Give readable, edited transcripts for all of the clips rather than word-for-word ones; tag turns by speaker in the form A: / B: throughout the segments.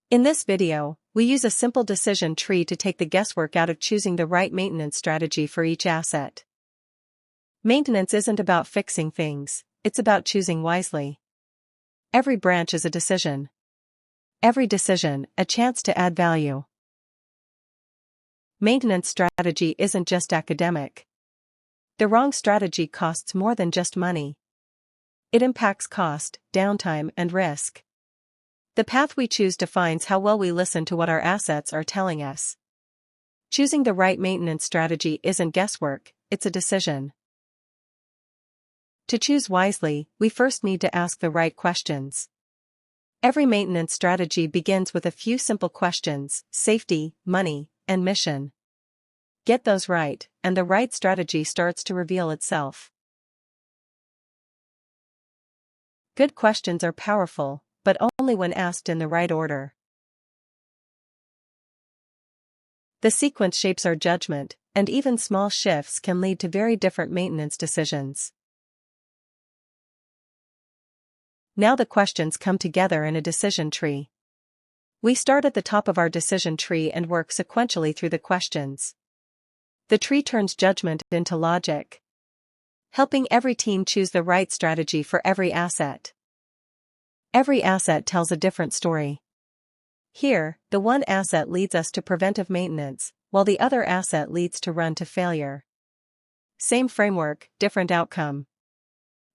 A: In this video, we use a simple decision tree to take the guesswork out of choosing the right maintenance strategy for each asset. Maintenance isn't about fixing things, it's about choosing wisely. Every branch is a decision. Every decision, a chance to add value. Maintenance strategy isn't just academic. The wrong strategy costs more than just money. It impacts cost, downtime, and risk. The path we choose defines how well we listen to what our assets are telling us. Choosing the right maintenance strategy isn't guesswork, it's a decision. To choose wisely, we first need to ask the right questions. Every maintenance strategy begins with a few simple questions: safety, money, and mission. Get those right, and the right strategy starts to reveal itself. Good questions are powerful, but only when asked in the right order. The sequence shapes our judgment, and even small shifts can lead to very different maintenance decisions. Now the questions come together in a decision tree. We start at the top of our decision tree and work sequentially through the questions. The tree turns judgment into logic, helping every team choose the right strategy for every asset. Every asset tells a different story. Here, the one asset leads us to preventive maintenance, while the other asset leads to run to failure. Same framework, different outcome.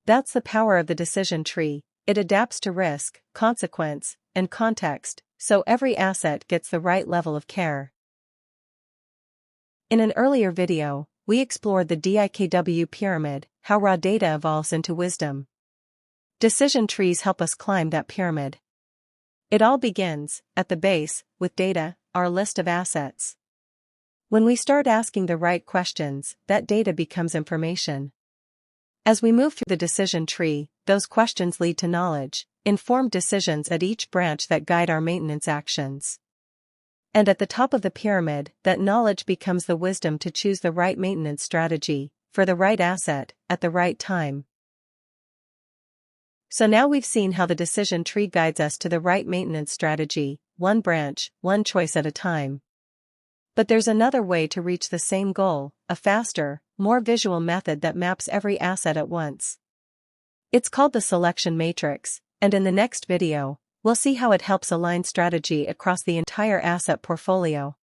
A: That's the power of the decision tree. It adapts to risk, consequence, and context, so every asset gets the right level of care. In an earlier video, we explored the DIKW pyramid, how raw data evolves into wisdom. Decision trees help us climb that pyramid. It all begins, at the base, with data, our list of assets. When we start asking the right questions, that data becomes information. As we move through the decision tree, those questions lead to knowledge, informed decisions at each branch that guide our maintenance actions. And at the top of the pyramid, that knowledge becomes the wisdom to choose the right maintenance strategy, for the right asset, at the right time. So now we've seen how the decision tree guides us to the right maintenance strategy, one branch, one choice at a time. But there's another way to reach the same goal, a faster, more visual method that maps every asset at once. It's called the selection matrix, and in the next video, we'll see how it helps align strategy across the entire asset portfolio.